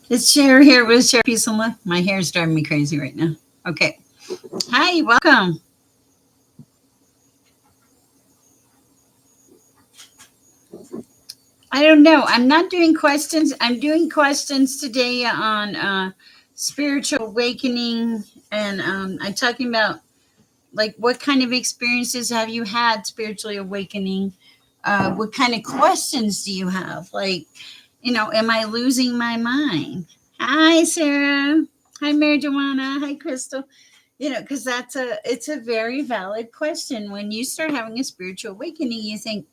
It's Sher here with Share Peace and Love. My hair's driving me crazy right now. Okay. Hi, welcome. I don't know. I'm not doing questions. I'm doing questions today on spiritual awakening. And I'm talking about like what kind of experiences have you had spiritually awakening? What kind of questions do you have? Like, am I losing my mind? Hi, Sarah. Hi, Mary Joanna. Hi, Crystal. Because it's a very valid question. When you start having a spiritual awakening, you think,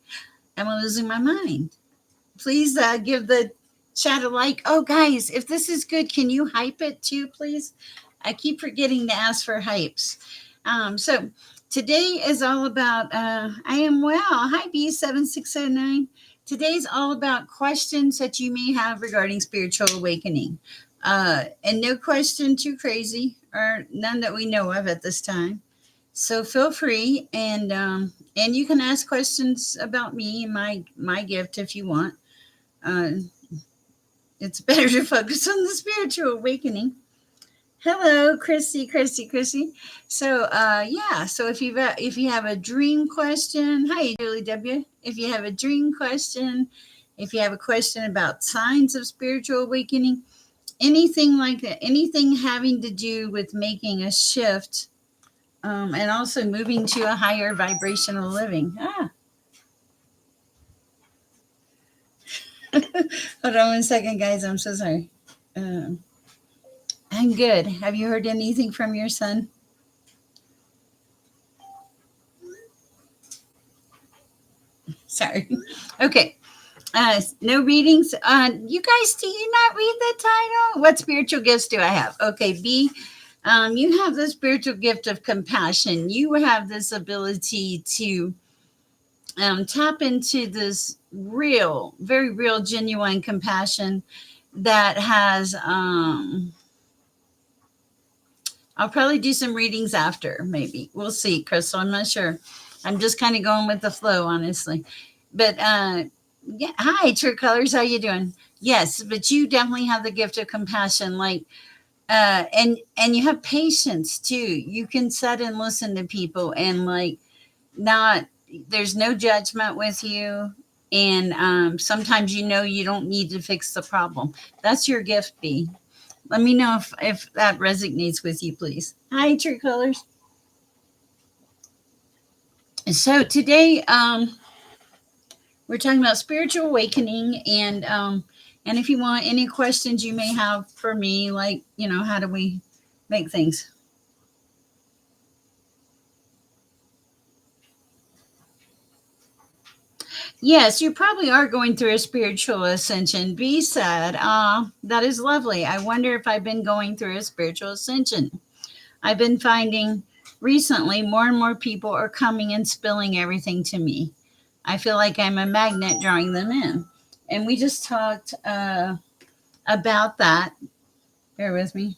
am I losing my mind? Please give the chat a like. Oh, guys, if this is good, can you hype it too, please? I keep forgetting to ask for hypes. So today is all about I am well. Hi, B7609. Today's all about questions that you may have regarding spiritual awakening. And no question too crazy, or none that we know of at this time. So feel free, and you can ask questions about me and my gift if you want. Uh, it's better to focus on the spiritual awakening. Hello, Chrissy. So, yeah. So if you have a dream question, hi, Julie W. If you have a dream question, if you have a question about signs of spiritual awakening, anything like that, anything having to do with making a shift, and also moving to a higher vibrational living. Hold on one second, guys. I'm so sorry. Um, I'm good. Have you heard anything from your son? Sorry. Okay. No readings. You guys, do you not read the title? What spiritual gifts do I have? Okay, B. You have the spiritual gift of compassion. You have this ability to tap into this real, very real, genuine compassion that has. I'll probably do some readings after, maybe. We'll see, Crystal. I'm not sure. I'm just kind of going with the flow, honestly. But yeah, hi, True Colors. How you doing? Yes, but you definitely have the gift of compassion, like, and you have patience too. You can sit and listen to people, and like, not there's no judgment with you. And sometimes you don't need to fix the problem. That's your gift, B. Let me know if that resonates with you, please. Hi, True Colors. So today, we're talking about spiritual awakening, and if you want any questions you may have for me, like how do we make things? Yes, you probably are going through a spiritual ascension. B said, that is lovely. I wonder if I've been going through a spiritual ascension. I've been finding recently more and more people are coming and spilling everything to me. I feel like I'm a magnet drawing them in. And we just talked about that. Bear with me.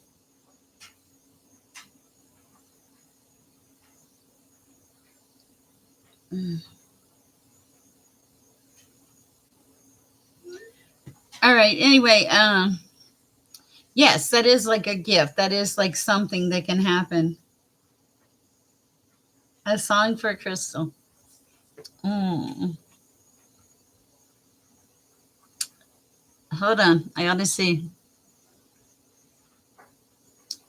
All right. Anyway, yes, that is like a gift. That is like something that can happen. A song for Crystal. Mm. Hold on. I ought to see.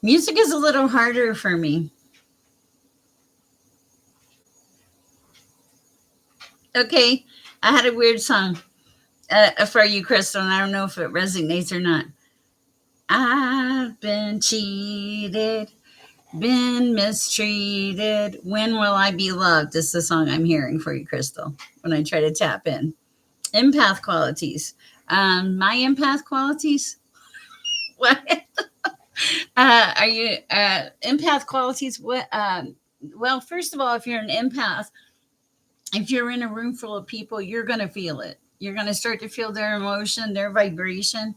Music is a little harder for me. Okay. I had a weird song for you, Crystal, and I don't know if it resonates or not. I've been cheated, been mistreated. When will I be loved? Is the song I'm hearing for you, Crystal, when I try to tap in. Empath qualities. My empath qualities. What are you? Empath qualities. What? Well, first of all, if you're an empath, if you're in a room full of people, you're going to feel it. You're going to start to feel their emotion, their vibration.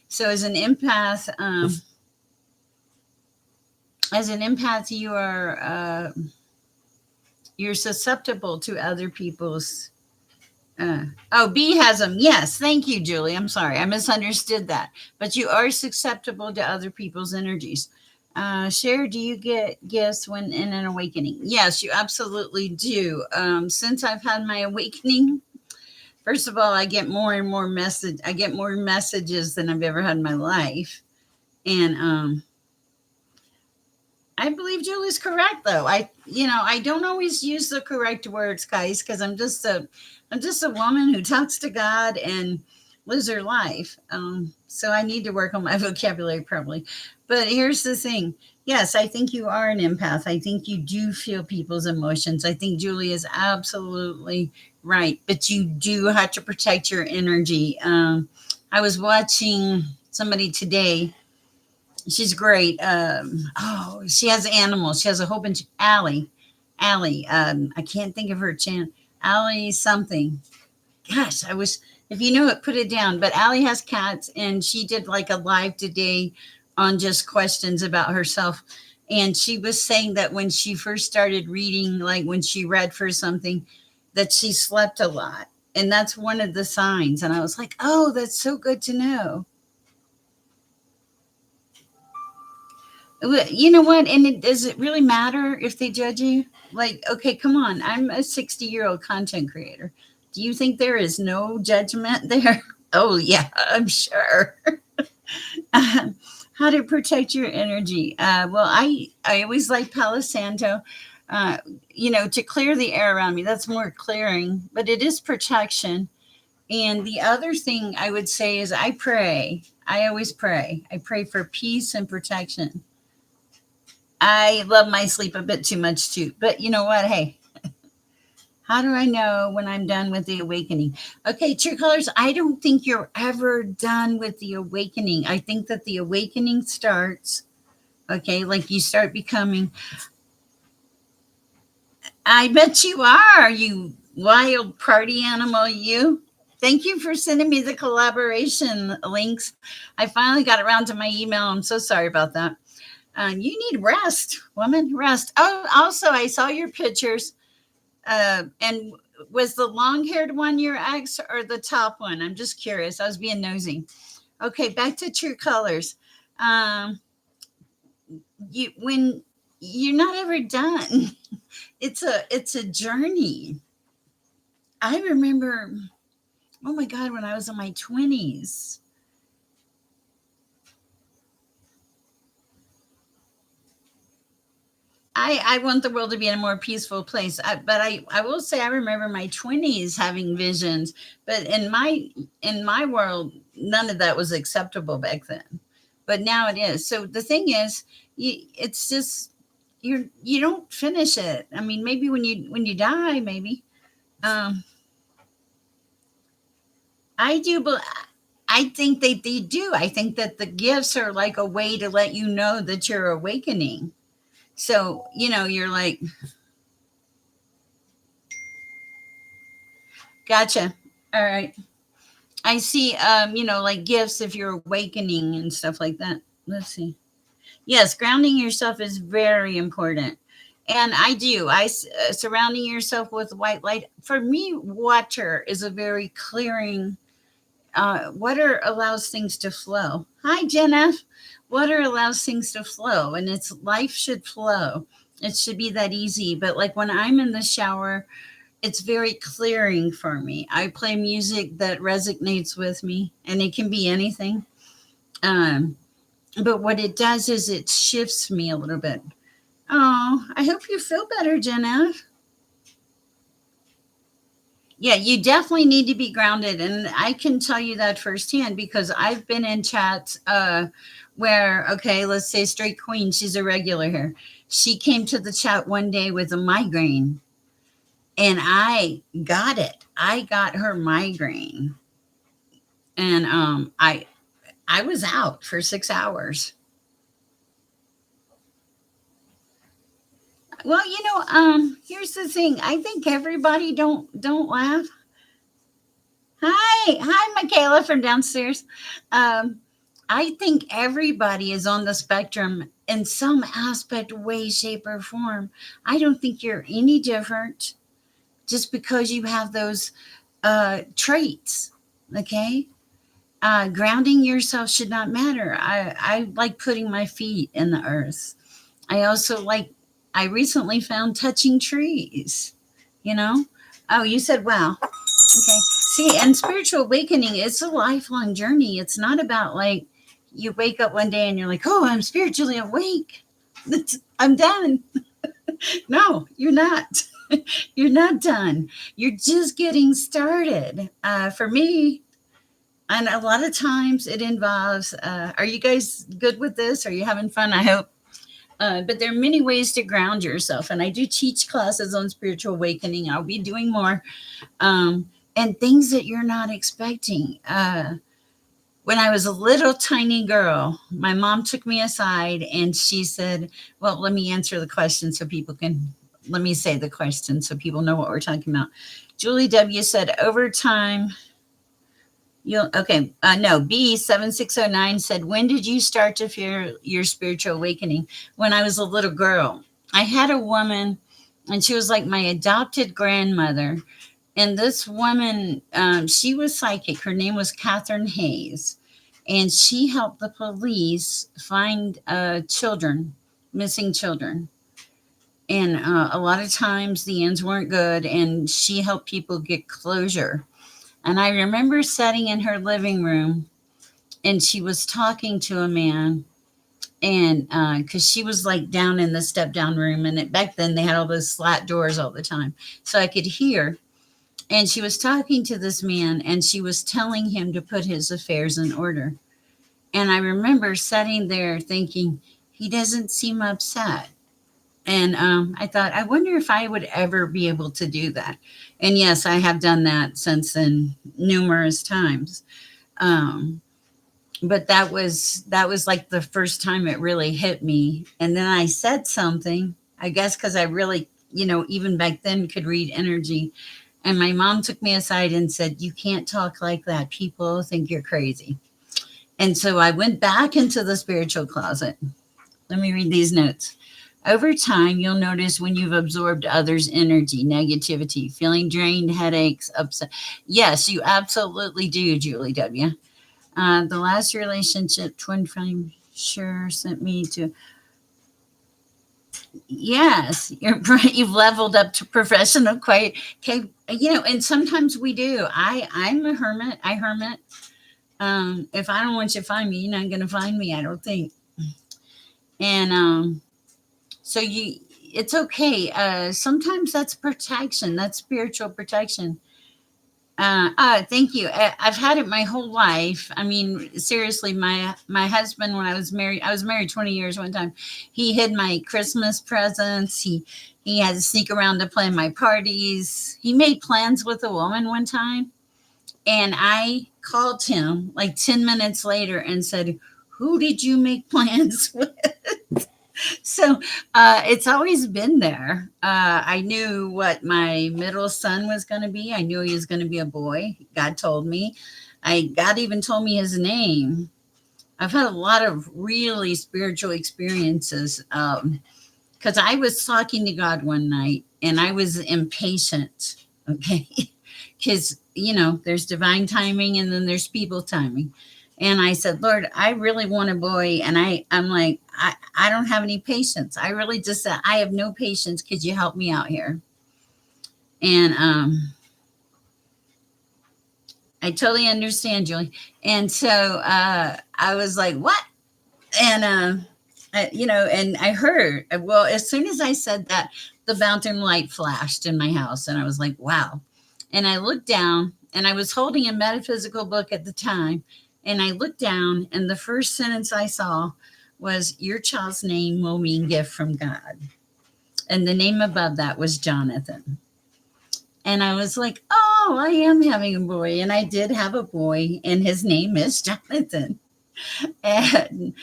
So, as an empath, you're susceptible to other people's. Oh, B has them. Yes, thank you, Julie. I'm sorry, I misunderstood that. But you are susceptible to other people's energies. Cher, do you get gifts when in an awakening? Yes, you absolutely do. Since I've had my awakening, first of all, I get more and more message. I get more messages than I've ever had in my life, and I believe Julie's correct though. I don't always use the correct words, guys, because I'm just a woman who talks to God and lives her life. So I need to work on my vocabulary probably. But here's the thing. Yes, I think you are an empath. I think you do feel people's emotions. I think Julie is absolutely right. But you do have to protect your energy. I was watching somebody today. She's great. She has animals. She has a whole bunch. Allie. I can't think of her channel. Allie something. Gosh, I wish if you know it, put it down. But Allie has cats, and she did like a live today on just questions about herself. And she was saying that when she first started reading, like when she read for something, that she slept a lot, and that's one of the signs. And I was like, oh, that's so good to know. You know what? And does it really matter if they judge you? Like, okay, come on. I'm a 60-year-old content creator. Do you think there is no judgment there? Oh, yeah, I'm sure. How to protect your energy? Well, I always like Palo Santo, uh, to clear the air around me. That's more clearing, but it is protection. And the other thing I would say is I pray. I always pray. I pray for peace and protection. I love my sleep a bit too much too. But you know what? Hey, how do I know when I'm done with the awakening? Okay, true colors, I don't think you're ever done with the awakening. I think that the awakening starts, okay, like you start becoming. I bet you are, you wild party animal, you. Thank you for sending me the collaboration links. I finally got around to my email. I'm so sorry about that. You need rest, woman, rest. Oh, also, I saw your pictures. And was the long haired one your ex or the top one? I'm just curious. I was being nosy. Okay, back to true colors. Um, when you're not ever done, it's a journey. I remember, oh my God, when I was in my 20s, I want the world to be in a more peaceful place. But I will say I remember my 20s having visions, but in my world, none of that was acceptable back then. But now it is. So the thing is, it's just you don't finish it. I mean, maybe when you die, maybe. Um, I do, but I think that they do. I think that the gifts are like a way to let you know that you're awakening. So you're like, gotcha. All right. I see, like gifts if you're awakening and stuff like that. Let's see. Yes, grounding yourself is very important. And I do. Surrounding yourself with white light. For me, water is a very clearing. Water allows things to flow. Hi, Jenna. Water allows things to flow, and it's life should flow. It should be that easy. But like when I'm in the shower, it's very clearing for me. I play music that resonates with me, and it can be anything. Um, but what it does is it shifts me a little bit. Oh, I hope you feel better, Jenna. Yeah, you definitely need to be grounded, and I can tell you that firsthand because I've been in chats where, okay, let's say Straight Queen, she's a regular here. She came to the chat one day with a migraine, and I got it. I got her migraine, and I was out for 6 hours. Well, here's the thing. I think everybody don't laugh. Hi, Michaela from downstairs. Um, I think everybody is on the spectrum in some aspect, way, shape, or form. I don't think you're any different just because you have those. traits. Okay. Grounding yourself should not matter. I like putting my feet in the earth. I also like, I recently found touching trees, you know? Oh, you said, wow. Okay. See, and spiritual awakening, it's a lifelong journey. It's not about like you wake up one day and you're like, oh, I'm spiritually awake. I'm done. No, you're not. You're not done. You're just getting started. For me, and a lot of times it involves, are you guys good with this? Are you having fun? I hope. But there are many ways to ground yourself. And I do teach classes on spiritual awakening. I'll be doing more. And things that you're not expecting. When I was a little tiny girl, my mom took me aside and she said, well, let me answer the question so people can, let me say the question so people know what we're talking about. Julie W. said, over time, you'll, okay, no, B7609 said, when did you start to feel your spiritual awakening? When I was a little girl. I had a woman, and she was like my adopted grandmother. And this woman, she was psychic. Her name was Catherine Hayes. And she helped the police find children, missing children. And a lot of times the ends weren't good, and she helped people get closure. And I remember sitting in her living room, and she was talking to a man, and because she was like down in the step down room, and back then they had all those slat doors all the time, so I could hear. And she was talking to this man, and she was telling him to put his affairs in order. And I remember sitting there thinking, he doesn't seem upset. And I thought, I wonder if I would ever be able to do that. And yes, I have done that since then numerous times. Um, but that was like the first time it really hit me. And then I said something, I guess because I really, even back then could read energy. And my mom took me aside and said, you can't talk like that. People think you're crazy. And so I went back into the spiritual closet. Let me read these notes. Over time, you'll notice when you've absorbed others' energy, negativity, feeling drained, headaches, upset. Yes, you absolutely do, Julie W. The last relationship, twin flame, Sher sent me to. Yes, you've leveled up to professional. Quite okay, and sometimes we do. I'm a hermit. I hermit. If I don't want you to find me, you're not going to find me. I don't think. And so it's okay. Sometimes that's protection. That's spiritual protection. Thank you. I've had it my whole life. I mean, seriously, my husband, when I was married 20 years one time. He hid my Christmas presents. He had to sneak around to plan my parties. He made plans with a woman one time, and I called him like 10 minutes later and said, "Who did you make plans with?" So it's always been there. I knew what my middle son was going to be. I knew he was going to be a boy. God told me. God even told me his name. I've had a lot of really spiritual experiences because I was talking to God one night and I was impatient. Okay. Because, there's divine timing and then there's people timing. And I said, Lord, I really want a boy. And I'm like, I don't have any patience. I really just said, I have no patience. Could you help me out here? And I totally understand, Julie. And so I was like, what? And, and I heard, well, as soon as I said that, the fountain light flashed in my house. And I was like, wow. And I looked down, and I was holding a metaphysical book at the time. And I looked down, and the first sentence I saw was, your child's name will mean gift from God. And the name above that was Jonathan. And I was like, oh, I am having a boy. And I did have a boy, and his name is Jonathan. And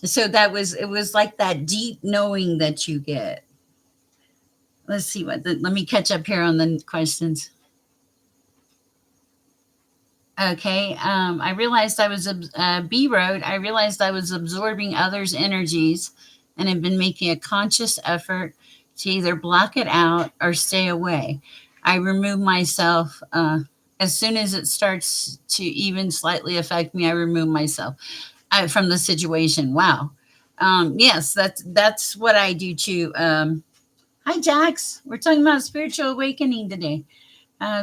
so it was like that deep knowing that you get. Let's see let me catch up here on the questions. Okay. I realized I was, B wrote, I realized I was absorbing others' energies and have been making a conscious effort to either block it out or stay away. I remove myself. As soon as it starts to even slightly affect me, I remove myself from the situation. Wow. Yes, that's what I do too. Hi, Jax. We're talking about spiritual awakening today.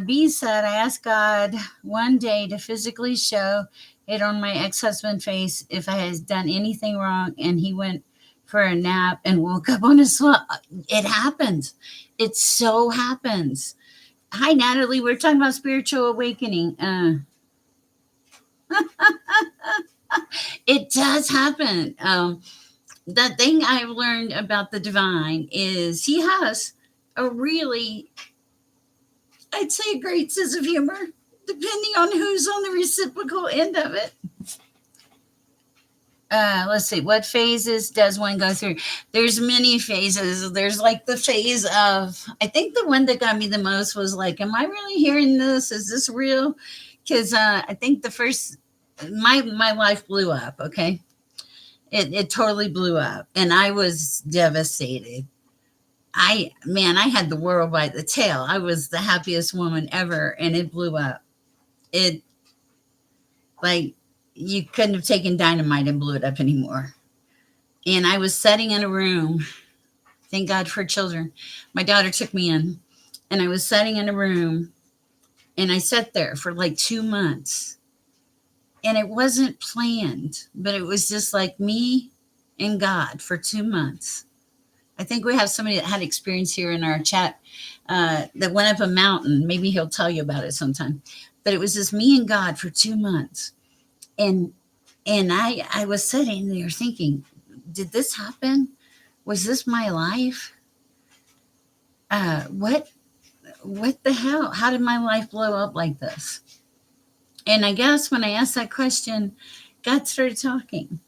B said, I asked God one day to physically show it on my ex husband's face if I had done anything wrong, and he went for a nap and woke up on a swamp. It happens. It so happens. Hi, Natalie. We're talking about spiritual awakening. It does happen. The thing I've learned about the divine is he has a really, I'd say, a great sense of humor, depending on who's on the reciprocal end of it. Let's see, what phases does one go through? There's many phases. There's like the phase of, I think the one that got me the most was like, am I really hearing this? Is this real? Because I think the first, my life blew up. Okay, it totally blew up, and I was devastated. I had the world by the tail. I was the happiest woman ever, and it blew up. It, like, you couldn't have taken dynamite and blew it up anymore. And I was sitting in a room. Thank God for children. My daughter took me in, and I was sitting in a room, and I sat there for like 2 months. And it wasn't planned, but it was just like me and God for 2 months. I think we have somebody that had experience here in our chat that went up a mountain. Maybe he'll tell you about it sometime. But it was just me and God for 2 months. And I was sitting there thinking, did this happen? Was this my life? What the hell? How did my life blow up like this? And I guess when I asked that question, God started talking,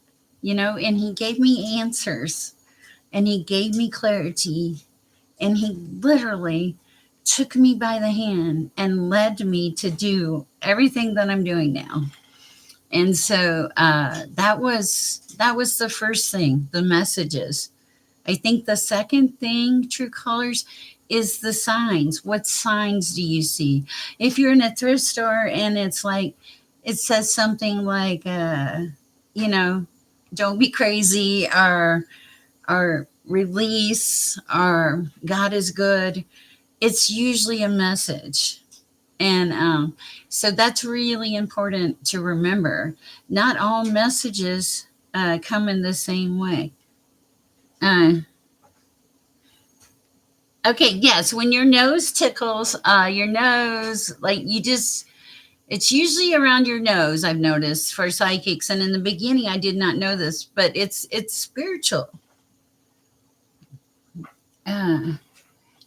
and he gave me answers, and he gave me clarity, and he literally took me by the hand and led me to do everything that I'm doing now. And so that was the first thing, the messages. I think the second thing, true colors, is the signs. What signs do you see? If you're in a thrift store and it's like, it says something like, you know, don't be crazy, or release, or God is good, it's usually a message. And so that's really important to remember. Not all messages come in the same way. Uh, okay, yes, when your nose tickles, your nose, like it's usually around your nose, I've noticed for psychics. And in the beginning, I did not know this, but it's spiritual. Uh,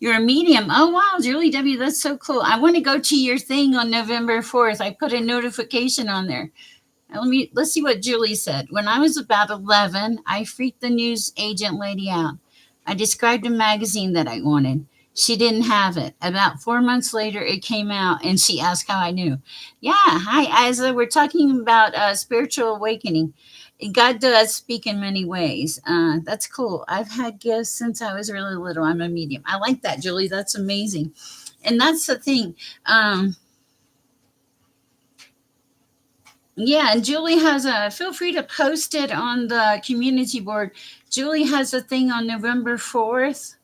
you're a medium. Oh, wow, Julie W., that's so cool. I want to go to your thing on November 4th. I put a notification on there. Let's see what Julie said. When I was about 11, I freaked the news agent lady out. I described a magazine that I wanted. She didn't have it. About 4 months later, it came out, and she asked how I knew. Yeah, hi, Isa. We're talking about spiritual awakening. God does speak in many ways. That's cool. I've had gifts since I was really little. I'm a medium. I like that, Julie. That's amazing. And that's the thing. Yeah, and Julie has feel free to post it on the community board. Julie has a thing on November 4th.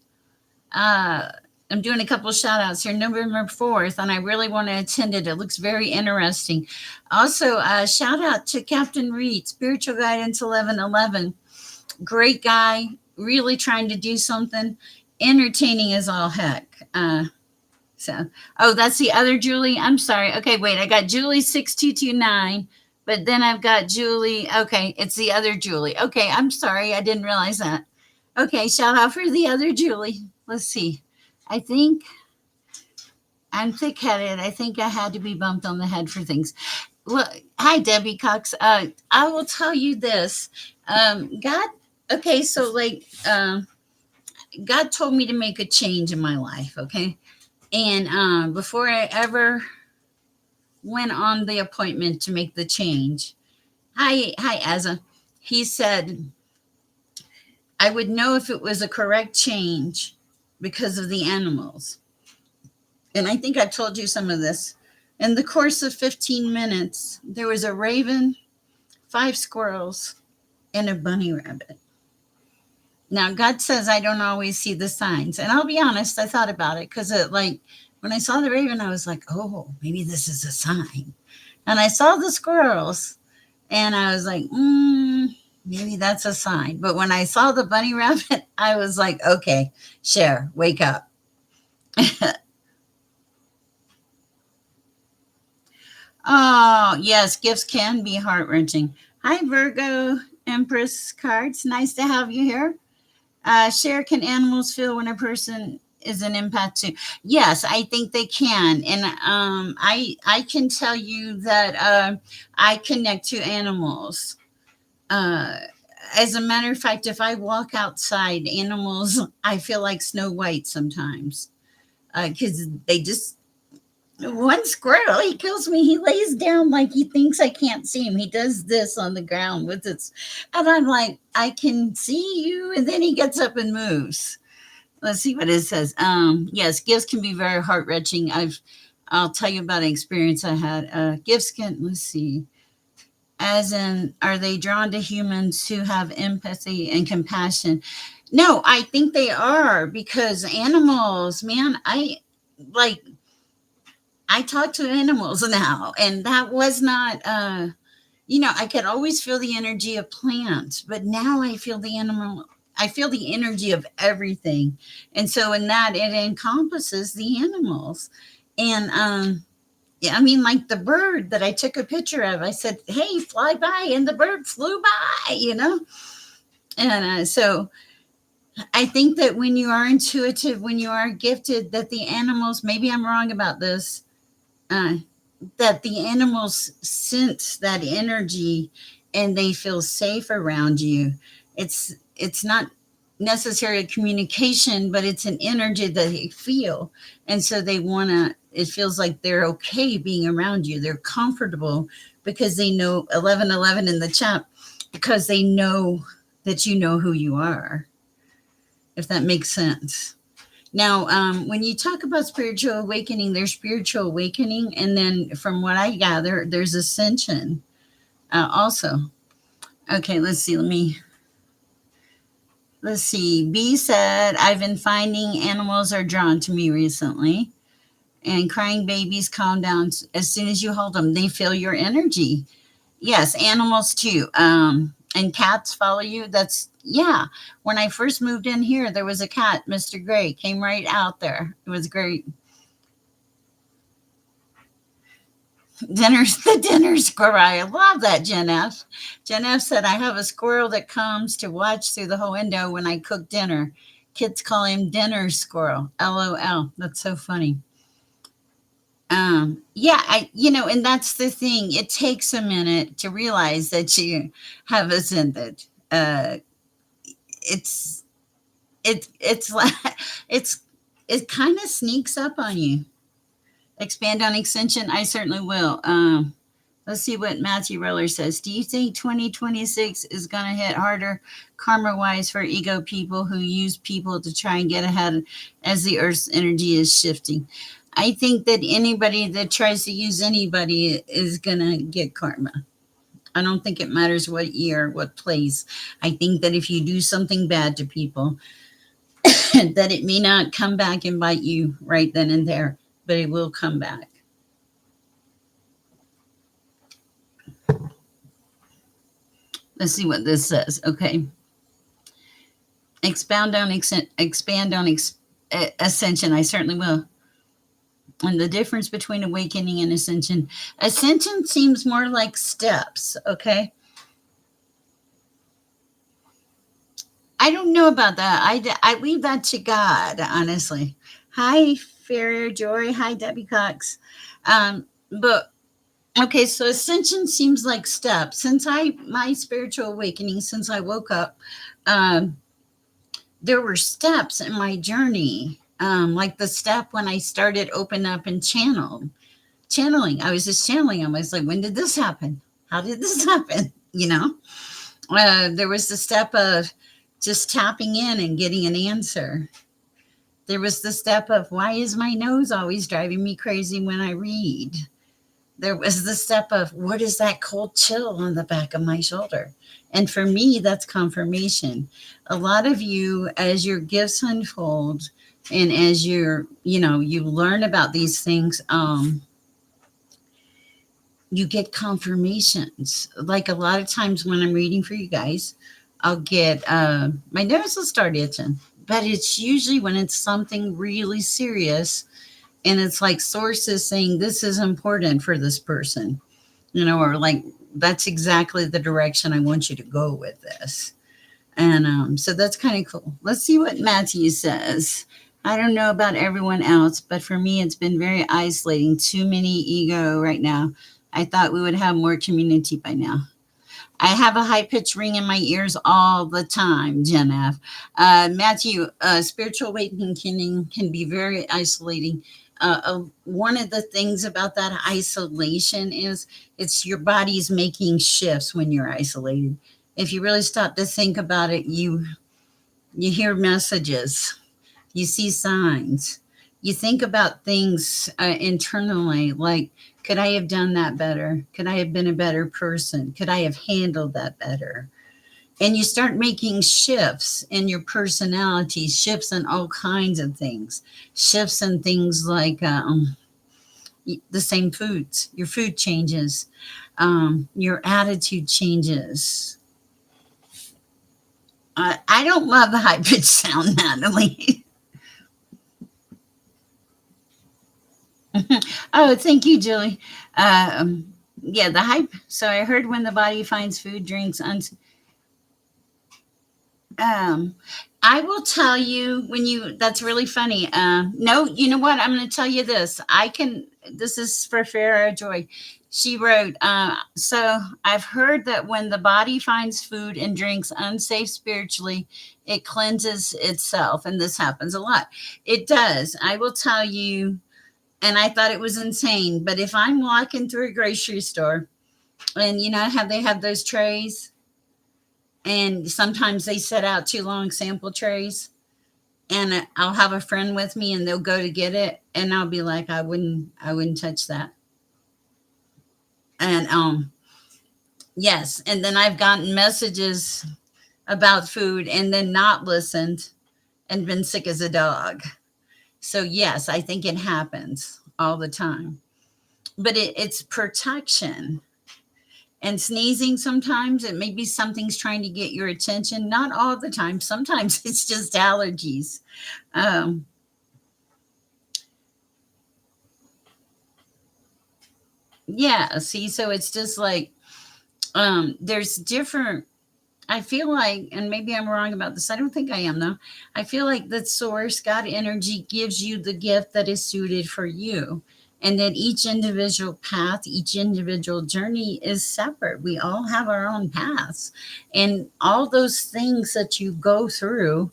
Uh, I'm doing a couple of shout outs here, November 4th, and I really want to attend it. It looks very interesting. Also, shout out to Captain Reed, Spiritual Guidance 1111. Great guy, really trying to do something entertaining as all heck. Oh, that's the other Julie. I'm sorry. Okay, wait. I got Julie 6229, but then I've got Julie. Okay, it's the other Julie. Okay, I'm sorry. I didn't realize that. Okay, shout out for the other Julie. Let's see. I think I'm thick headed. I think I had to be bumped on the head for things. Well, hi, Debbie Cox. I will tell you this. God, okay, so like, God told me to make a change in my life, okay? And before I ever went on the appointment to make the change, hi, Asa. He said I would know if it was a correct change because of the animals. And I think I've told you some of this. In the course of 15 minutes, there was a raven, 5 squirrels, and a bunny rabbit. Now, God says I don't always see the signs. And I'll be honest, I thought about it because when I saw the raven, I was like, oh, maybe this is a sign. And I saw the squirrels and I was like, maybe that's a sign. But when I saw the bunny rabbit, I was like, okay, Cher, wake up. Oh, yes, gifts can be heart wrenching. Hi, Virgo Empress cards. Nice to have you here. Share, can animals feel when a person is an empath too? Yes, I think they can, and I can tell you that I connect to animals. Uh, as a matter of fact, if I walk outside, animals, I feel like Snow White sometimes because they just one squirrel, he kills me. He lays down like he thinks I can't see him. He does this on the ground with its, and I'm like, I can see you. And then he gets up and moves. Let's see what it says. Yes, gifts can be very heart wrenching. I'll tell you about an experience I had. Gifts can, let's see, as in, are they drawn to humans who have empathy and compassion? No, I think they are because animals, man, like I talk to animals now, and that was not, I could always feel the energy of plants, but now I feel the energy of everything. And so, in that, it encompasses the animals. And, yeah, I mean, like the bird that I took a picture of, I said, hey, fly by, and the bird flew by. And so, I think that when you are intuitive, when you are gifted, that the animals, maybe I'm wrong about this, uh, that the animals sense that energy and they feel safe around you. It's not necessarily a communication, but it's an energy that they feel. And so they want to, it feels like they're okay being around you. They're comfortable because they know 1111 in the chat, because they know that you know who you are, if that makes sense. Now, when you talk about spiritual awakening, there's spiritual awakening, and then from what I gather, there's ascension also. Okay, let's see. B said, I've been finding animals are drawn to me recently, and crying babies calm down as soon as you hold them. They feel your energy. Yes, animals too. And cats follow you. That's, yeah. When I first moved in here, there was a cat, Mr. Gray, came right out there. It was great. The dinner squirrel. I love that, Jen F. Jen F said, I have a squirrel that comes to watch through the whole window when I cook dinner. Kids call him dinner squirrel. LOL. That's so funny. Yeah, and that's the thing. It takes a minute to realize that you have ascended. It's it's like it's it kind of sneaks up on you. Expand on extension. I certainly will. Let's see what Matthew Roller says. Do you think 2026 is going to hit harder karma wise for ego people who use people to try and get ahead as the Earth's energy is shifting? I think that anybody that tries to use anybody is going to get karma. I don't think it matters what year, what place. I think that if you do something bad to people, that it may not come back and bite you right then and there, but it will come back. Let's see what this says. Okay. Expand on ascension. I certainly will. And the difference between awakening and ascension. Ascension seems more like steps. Okay. I don't know about that. I leave that to God, honestly. Hi, Farrier Joy. Hi, Debbie Cox. But okay, so ascension seems like steps. Since my spiritual awakening, since I woke up, um, there were steps in my journey. Like the step when I started open up and channeling. I was just channeling. I was like, when did this happen? How did this happen? There was the step of just tapping in and getting an answer. There was the step of, why is my nose always driving me crazy when I read? There was the step of, what is that cold chill on the back of my shoulder? And for me, that's confirmation. A lot of you, as your gifts unfold and as you learn about these things, you get confirmations. Like a lot of times when I'm reading for you guys, I'll get, my nose will start itching, but it's usually when it's something really serious, and it's like sources saying this is important for this person, or like, that's exactly the direction I want you to go with this. And so that's kind of cool. Let's see what Matthew says. I don't know about everyone else, but for me, it's been very isolating. Too many ego right now. I thought we would have more community by now. I have a high pitched ring in my ears all the time, Jen F. Matthew, spiritual awakening can be very isolating. One of the things about that isolation is it's your body's making shifts when you're isolated. If you really stop to think about it, you hear messages, you see signs, you think about things internally, like, could I have done that better? Could I have been a better person? Could I have handled that better? And you start making shifts in your personality, shifts in all kinds of things, shifts in things like the same foods. Your food changes, your attitude changes. I don't love the high pitched sound, Natalie. Oh, thank you, Julie. Yeah, the hype. So I heard when the body finds food, drinks, um, I will tell you when you. That's really funny. No, you know what? I'm going to tell you this. I can. This is for Farah Joy. She wrote. So I've heard that when the body finds food and drinks unsafe spiritually, it cleanses itself, and this happens a lot. It does. I will tell you. And I thought it was insane. But if I'm walking through a grocery store, and you know how they have those trays, and sometimes they set out too long sample trays, and I'll have a friend with me, and they'll go to get it, and I'll be like, I wouldn't touch that. And yes, and then I've gotten messages about food, and then not listened, and been sick as a dog. So yes, I think it happens all the time, but it's protection. And sneezing, sometimes it may be something's trying to get your attention. Not all the time. Sometimes it's just allergies. Um, yeah. See, so it's just like there's different. I feel like, and maybe I'm wrong about this. I don't think I am though. I feel like that source, God energy, gives you the gift that is suited for you. And that each individual path, each individual journey is separate. We all have our own paths. And all those things that you go through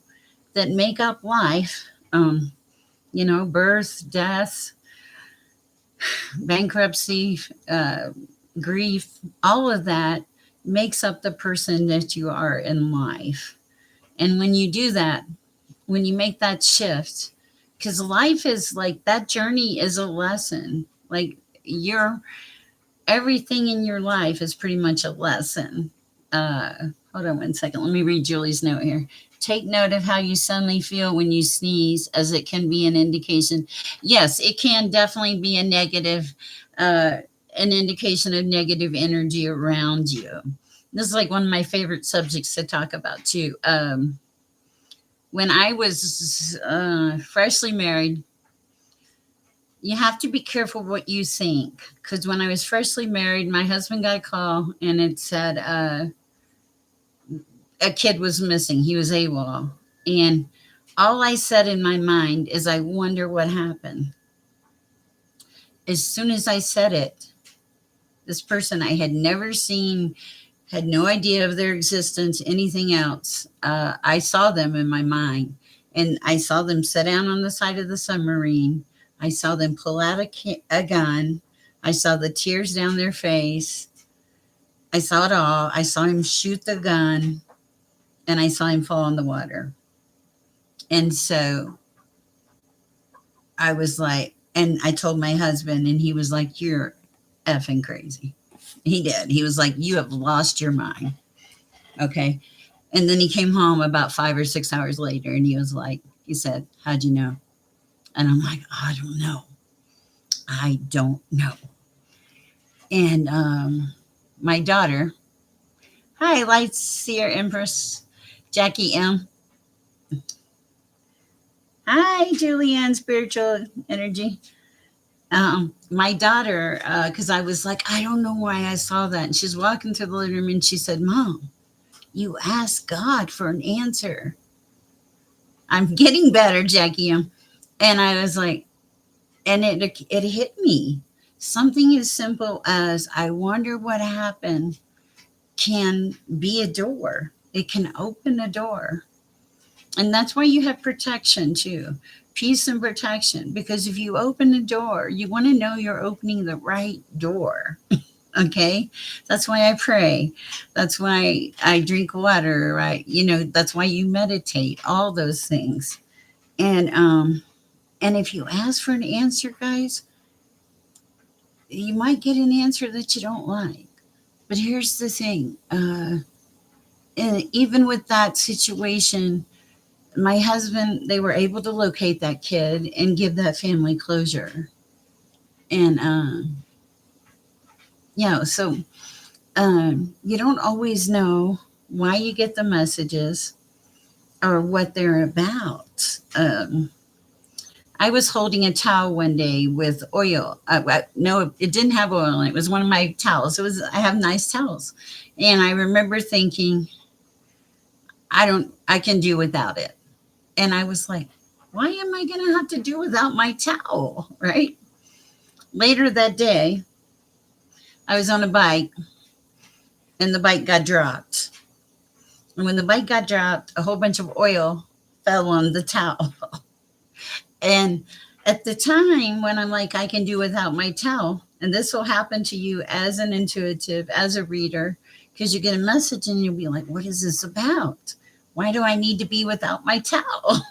that make up life, birth, death, bankruptcy, grief, all of that makes up the person that you are in life. And when you do that, when you make that shift, because life is like that journey is a lesson. Like your everything in your life is pretty much a lesson. Uh, Hold on one second. Let me read Julie's note here. Take note of how you suddenly feel when you sneeze, as it can be an indication. Yes, it can definitely be a negative, an indication of negative energy around you. This is like one of my favorite subjects to talk about too. When I was freshly married, you have to be careful what you think. Because when I was freshly married, my husband got a call and it said a kid was missing. He was AWOL. And all I said in my mind is, I wonder what happened. As soon as I said it, this person I had never seen, had no idea of their existence, anything else. I saw them in my mind, and I saw them sit down on the side of the submarine. I saw them pull out a gun. I saw the tears down their face. I saw it all. I saw him shoot the gun, and I saw him fall in the water. And so I was like, and I told my husband, and he was like, "You're effing crazy." He did. He was like, "You have lost your mind." Okay. And then he came home about 5 or 6 hours later, and he was like, he said, "How'd you know?" And I'm like, "I don't know. I don't know." And my daughter, hi, Light Seer Empress, Jackie M. Hi, Julianne, Spiritual Energy. My daughter, because I was like, I don't know why I saw that. And she's walking through the living room and she said, "Mom, you asked God for an answer." I'm getting better, Jackie M. And I was like, and it hit me. Something as simple as I wonder what happened can be a door. It can open a door. And that's why you have protection too. Peace and protection. Because if you open a door, you want to know you're opening the right door. Okay. That's why I pray. That's why I drink water, right? That's why you meditate, all those things. And if you ask for an answer, guys, you might get an answer that you don't like. But here's the thing. And even with that situation, my husband, they were able to locate that kid and give that family closure. And, so you don't always know why you get the messages or what they're about. I was holding a towel one day with oil. No, it didn't have oil in it. It was one of my towels. I have nice towels. And I remember thinking, I can do without it. And I was like, why am I going to have to do without my towel? Right. Later that day, I was on a bike and the bike got dropped. And when the bike got dropped, a whole bunch of oil fell on the towel. And at the time when I'm like, I can do without my towel, and this will happen to you as an intuitive, as a reader, because you get a message and you'll be like, what is this about? Why do I need to be without my towel?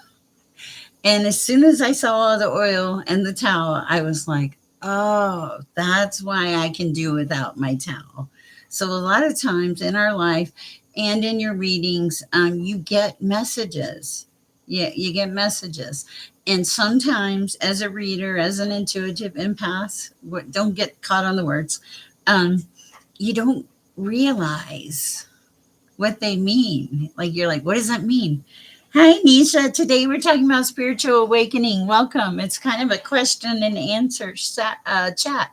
And as soon as I saw all the oil and the towel, I was like, oh, that's why I can do without my towel. So a lot of times in our life and in your readings, you get messages. Yeah, you get messages. And sometimes as a reader, as an intuitive empath, don't get caught on the words, you don't realize what they mean. Like you're like, what does that mean? Hi, Nisha. Today we're talking about spiritual awakening. Welcome. It's kind of a question and answer chat.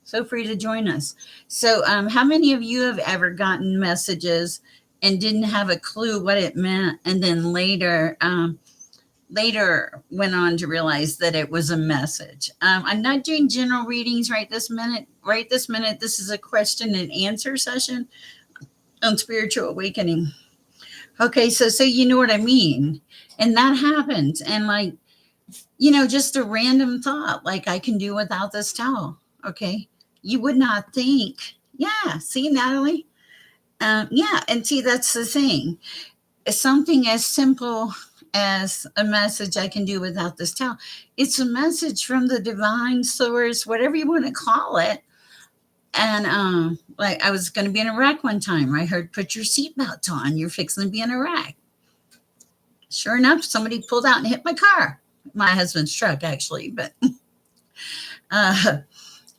So free to join us. So, how many of you have ever gotten messages and didn't have a clue what it meant, and then later went on to realize that it was a message? I'm not doing general readings right this minute. Right this minute, this is a question and answer session on spiritual awakening. Okay, so you know what I mean. And that happens. And like, just a random thought, like I can do without this towel. Okay. You would not think. Yeah. See, Natalie? Yeah. And see, that's the thing. Something as simple as a message, I can do without this towel. It's a message from the divine source, whatever you want to call it. And like I was going to be in Iraq one time. I heard, put your seatbelt on. You're fixing to be in Iraq. Sure enough, somebody pulled out and hit my car. My husband's truck, actually. But uh,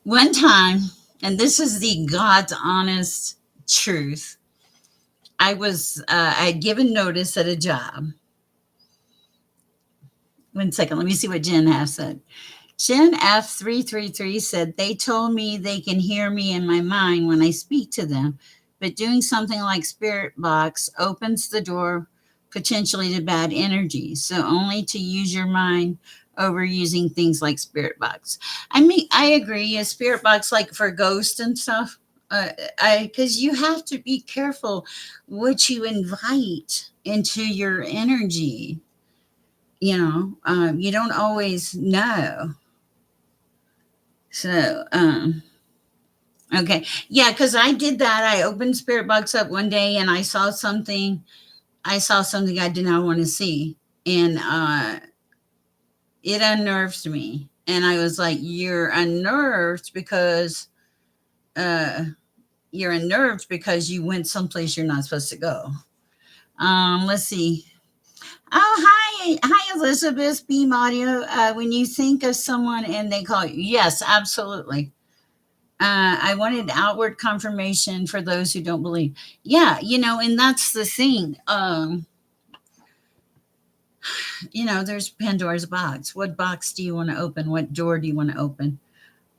one time, and this is the God's honest truth, I'd given notice at a job. One second, let me see what Jen has said. Jen F333 said, they told me they can hear me in my mind when I speak to them, but doing something like Spirit Box opens the door potentially to bad energy. So only to use your mind over using things like Spirit Box. I mean, I agree. A Spirit Box, like for ghosts and stuff, because you have to be careful what you invite into your energy. You don't always know. So, okay. Yeah, because I did that. I opened Spirit Box up one day and I saw something. I saw something I did not want to see. And It unnerved me. And I was like, you're unnerved because uh, you went someplace you're not supposed to go. Let's see. Oh, hi, Elizabeth B. Mario. When you think of someone and they call you, yes, absolutely. I wanted outward confirmation for those who don't believe. Yeah, and that's the thing. There's Pandora's box. What box do you want to open? What door do you want to open?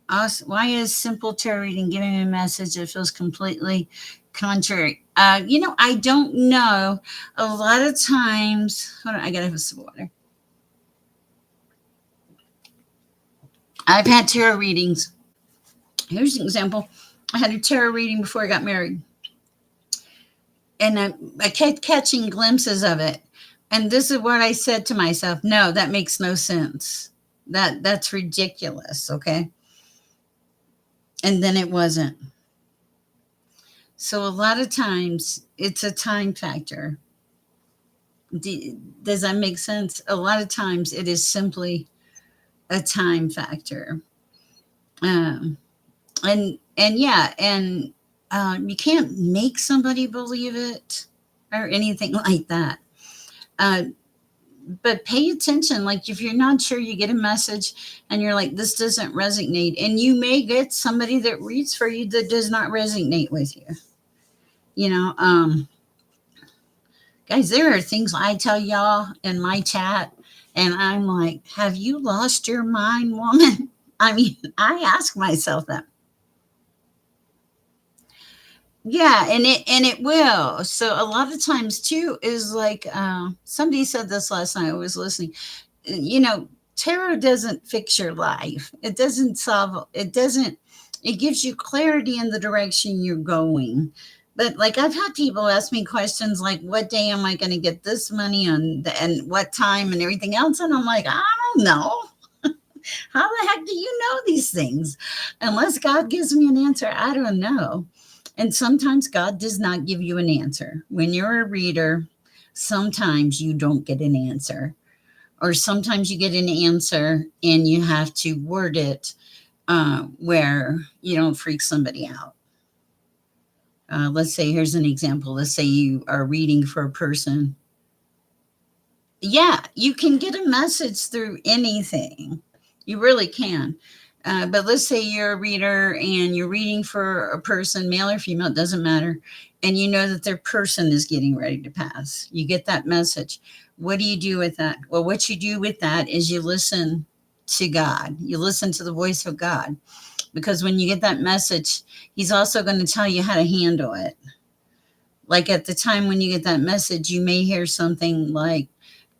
Us, why is simple tarot reading giving me a message that feels completely contrary? I don't know. A lot of times, hold on, I gotta have some water. I've had tarot readings. Here's an example. I had a tarot reading before I got married, and I kept catching glimpses of it. And this is what I said to myself: no, that makes no sense. That's ridiculous. Okay, and then it wasn't. So a lot of times it's a time factor. Does that make sense? A lot of times it is simply a time factor. Um, and yeah, and you can't make somebody believe it or anything like that. Uh, but pay attention. Like if you're not sure, you get a message and you're like, this doesn't resonate, and you may get somebody that reads for you that does not resonate with you. You know, guys, there are things I tell y'all in my chat, and I'm like, have you lost your mind, woman? I mean, I ask myself that. Yeah, and it will. So a lot of times too is like somebody said this last night. I was listening. Tarot doesn't fix your life. It doesn't solve. It doesn't. It gives you clarity in the direction you're going. But like I've had people ask me questions like, "What day am I going to get this money on, and what time, and everything else?" And I'm like, I don't know. How the heck do you know these things? Unless God gives me an answer, I don't know. And sometimes God does not give you an answer. When you're a reader, sometimes you don't get an answer, or sometimes you get an answer and you have to word it where you don't freak somebody out. Let's say, here's an example. Let's say you are reading for a person. Yeah, you can get a message through anything. You really can. But let's say you're a reader and you're reading for a person, male or female, it doesn't matter. And you know that their person is getting ready to pass. You get that message. What do you do with that? Well, what you do with that is you listen to God. You listen to the voice of God. Because when you get that message, He's also going to tell you how to handle it. Like at the time when you get that message, you may hear something like,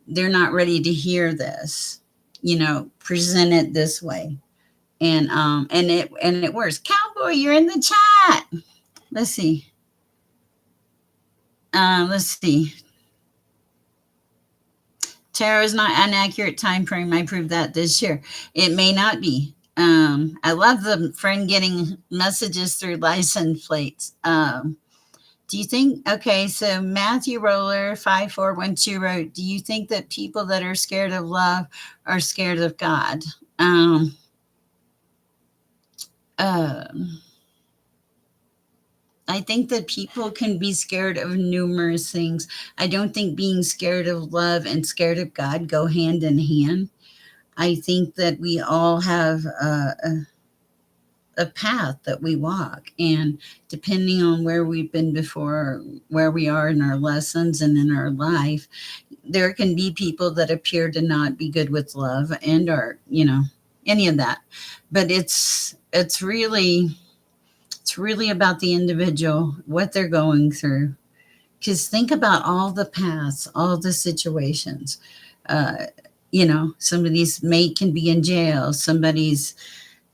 they're not ready to hear this, present it this way. And it works. Cowboy, you're in the chat. Let's see. Let's see. Tarot is not an accurate time frame. I proved that this year. It may not be. I love the friend getting messages through license plates. Do you think, okay, so Matthew Roller 5412 wrote, do you think that people that are scared of love are scared of God? Um, I think that people can be scared of numerous things. I don't think being scared of love and scared of God go hand in hand. I think that we all have a path that we walk, and depending on where we've been before, where we are in our lessons and in our life, there can be people that appear to not be good with love and or any of that. But it's really about the individual, what they're going through. Because think about all the paths, all the situations. Uh, somebody's mate can be in jail. Somebody's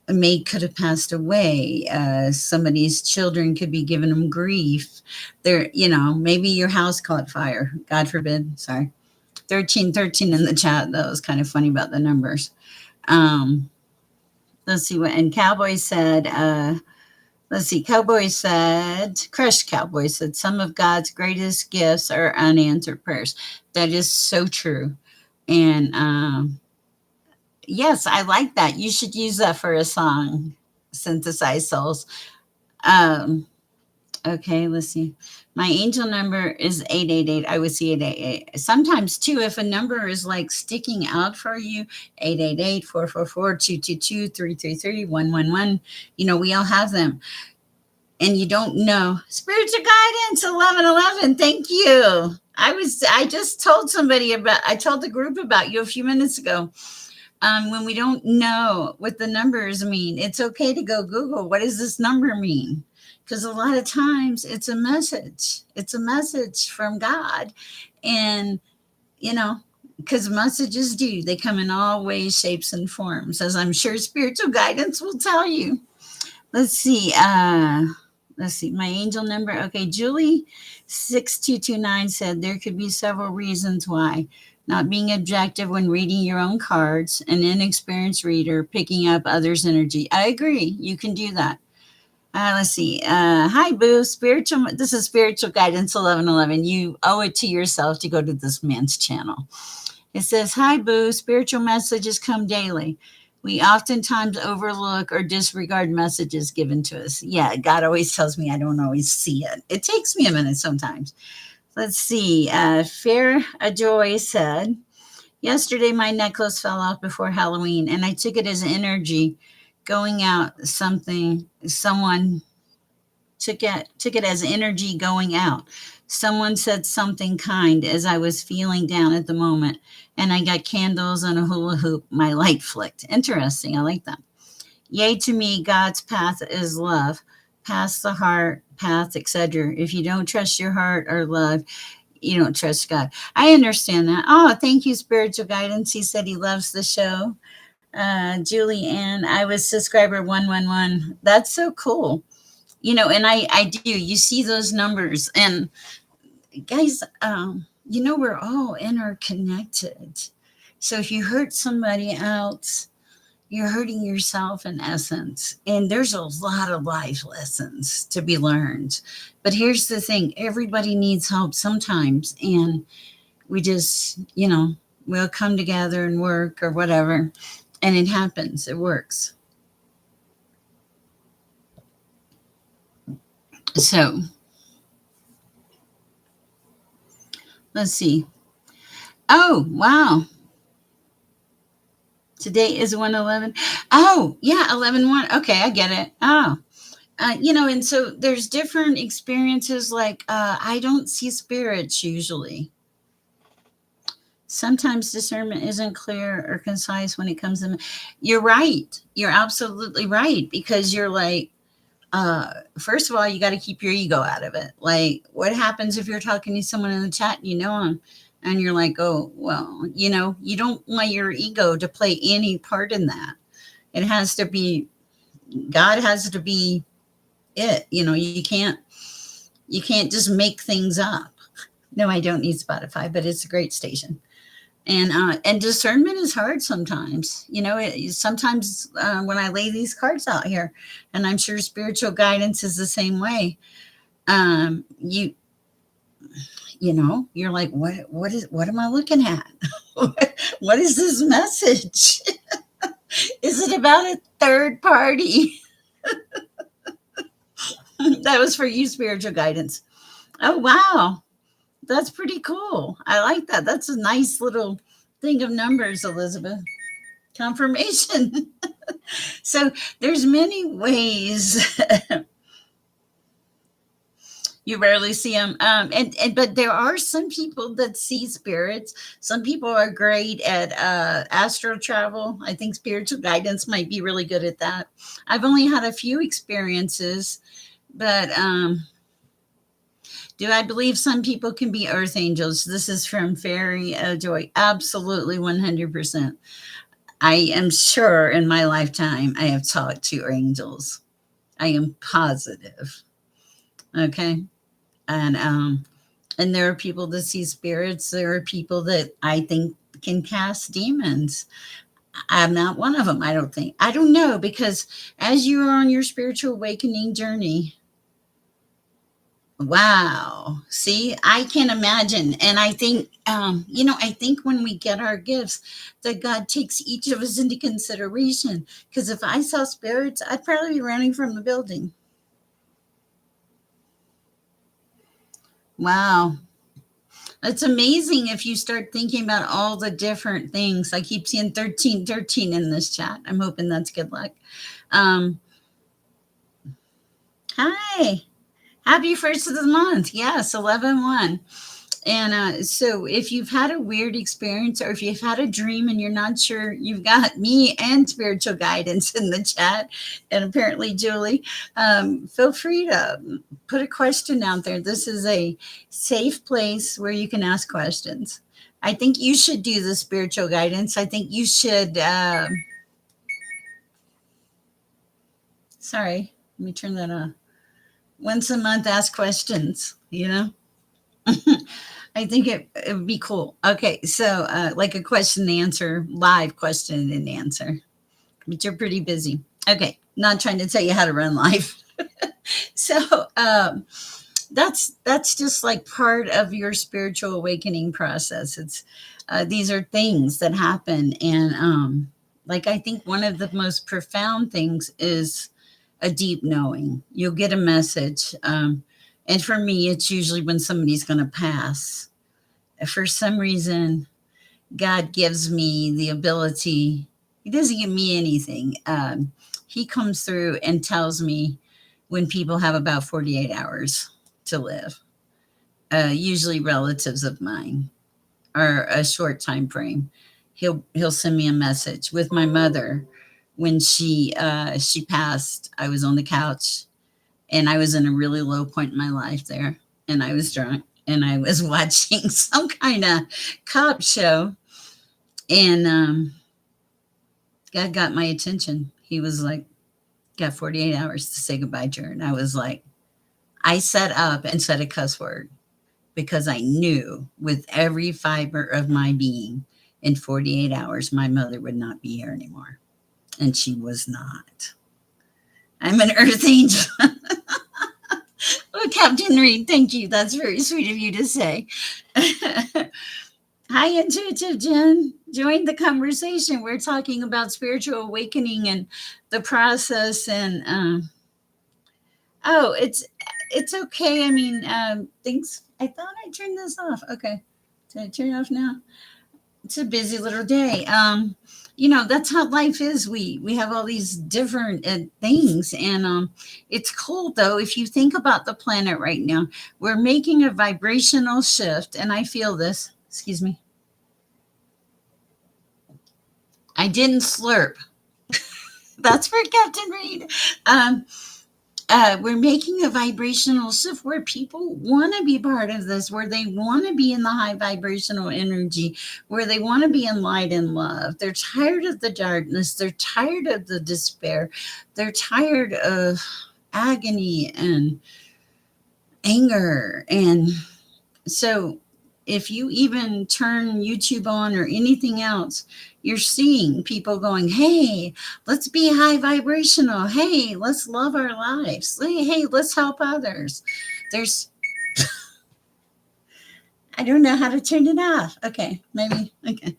mate could have passed away. Somebody's children could be giving them grief. Maybe your house caught fire. God forbid. Sorry. 1313 in the chat. That was kind of funny about the numbers. Let's see what, and Cowboy said, Crush Cowboy said, some of God's greatest gifts are unanswered prayers. That is so true. And Yes, I like that. You should use that for a song. Synthesize souls. Um, okay, let's see. My angel number is 888. I would see 888. Sometimes too, if a number is like sticking out for you, 888 444 222 333 111. We all have them. And you don't know. Spiritual guidance 1111. Thank you. I just told somebody about, I told the group about you a few minutes ago. When we don't know what the numbers mean, it's okay to go Google, what does this number mean? Because a lot of times it's a message. It's a message from God. And, you know, because messages do, they come in all ways, shapes, and forms, as I'm sure spiritual guidance will tell you. Let's see. Let's see. My angel number. Okay, Julie 6229 said there could be several reasons why. Not being objective when reading your own cards, an inexperienced reader, picking up others' energy. I agree. You can do that. Let's see. Hi, Boo. Spiritual. This is Spiritual Guidance 1111. You owe it to yourself to go to this man's channel. It says, Hi, Boo. Spiritual messages come daily. We oftentimes overlook or disregard messages given to us. Yeah, God always tells me I don't always see it. It takes me a minute sometimes. Let's see. Fair Joy said, Yesterday my necklace fell off before Halloween, and I took it as energy going out. Someone took it as energy going out. Someone said something kind as I was feeling down at the moment, and I got candles and a hula hoop. My light flicked. Interesting. I like that. Yea, to me, God's path is love. Past the heart, path, etc. If you don't trust your heart or love, you don't trust God. I understand that. Oh, thank you, spiritual guidance. He said he loves the show. Julie Ann, I was subscriber 111. That's so cool. And I do. You see those numbers, and guys, we're all interconnected. So if you hurt somebody else, you're hurting yourself in essence. And there's a lot of life lessons to be learned. But here's the thing, everybody needs help sometimes. And we just, we'll come together and work or whatever. And it happens, it works. So let's see. Oh, wow. Today is 111. Oh, yeah, 11/1. Okay, I get it. Oh, and so there's different experiences. Like, I don't see spirits usually. Sometimes discernment isn't clear or concise when it comes to. You're right. You're absolutely right, because you're like, first of all, you got to keep your ego out of it. Like, what happens if you're talking to someone in the chat, them, and you're like, oh, well, you don't want your ego to play any part in that. It has to be, God has to be it. You can't just make things up. No, I don't need Spotify, but it's a great station. And discernment is hard sometimes. Sometimes when I lay these cards out here, and I'm sure spiritual guidance is the same way. You're like, what am I looking at? What is this message? Is it about a third party? That was for you, spiritual guidance. Oh, wow. That's pretty cool. I like that. That's a nice little thing of numbers, Elizabeth. Confirmation. So there's many ways. You rarely see them, but there are some people that see spirits. Some people are great at astral travel. I think spiritual guidance might be really good at that. I've only had a few experiences, but do I believe some people can be earth angels? This is from Fairy Joy. Absolutely, 100%. I am sure in my lifetime I have talked to angels. I am positive. Okay. And there are people that see spirits. There are people that I think can cast demons. I'm not one of them, I don't think. I don't know, because as you are on your spiritual awakening journey, Wow. See, I can imagine. And I think, I think when we get our gifts, that God takes each of us into consideration. Because if I saw spirits, I'd probably be running from the building. Wow. It's amazing if you start thinking about all the different things. I keep seeing 1313 in this chat. I'm hoping that's good luck. Um, Hi. Happy first of the month. Yes, 11/1. And so, if you've had a weird experience or if you've had a dream and you're not sure, you've got me and spiritual guidance in the chat, and apparently Julie. Feel free to put a question out there. This is a safe place where you can ask questions. I think you should do the spiritual guidance. I think you should. Sorry, let me turn that on. Once a month, ask questions. I think it would be cool. Okay, so like a question and answer, live question and answer, but you're pretty busy. Okay, not trying to tell you how to run live. So that's just like part of your spiritual awakening process. It's these are things that happen, and like I think one of the most profound things is a deep knowing. You'll get a message, and for me, it's usually when somebody's going to pass. For some reason, God gives me the ability. He doesn't give me anything. He comes through and tells me when people have about 48 hours to live, usually relatives of mine, or a short time frame. He'll send me a message. With my mother, when she passed, I was on the couch and I was in a really low point in my life there, and I was drunk and I was watching some kind of cop show, and God got my attention. He was like, "Got 48 hours to say goodbye to her," and I was like, I sat up and said a cuss word because I knew with every fiber of my being, in 48 hours, my mother would not be here anymore, and she was not. I'm an earth angel. Oh, Captain Reed, thank you. That's very sweet of you to say. Hi, Intuitive Jen. Join the conversation. We're talking about spiritual awakening and the process. And oh, it's okay. I mean, thanks. I thought I turned this off. Okay, did I turn it off now? It's a busy little day. That's how life is. We have all these different things, and it's cool though. If you think about the planet right now, we're making a vibrational shift, and I feel this. Excuse me. I didn't slurp. That's for Captain Reed. Um, we're making a vibrational shift where people want to be part of this, where they want to be in the high vibrational energy, where they want to be in light and love. They're tired of the darkness. They're tired of the despair. They're tired of agony and anger. And so, if you even turn YouTube on or anything else, you're seeing people going, "Hey, let's be high vibrational. Hey, let's love our lives. Hey, let's help others." There's, I don't know how to turn it off. Okay, maybe. Okay.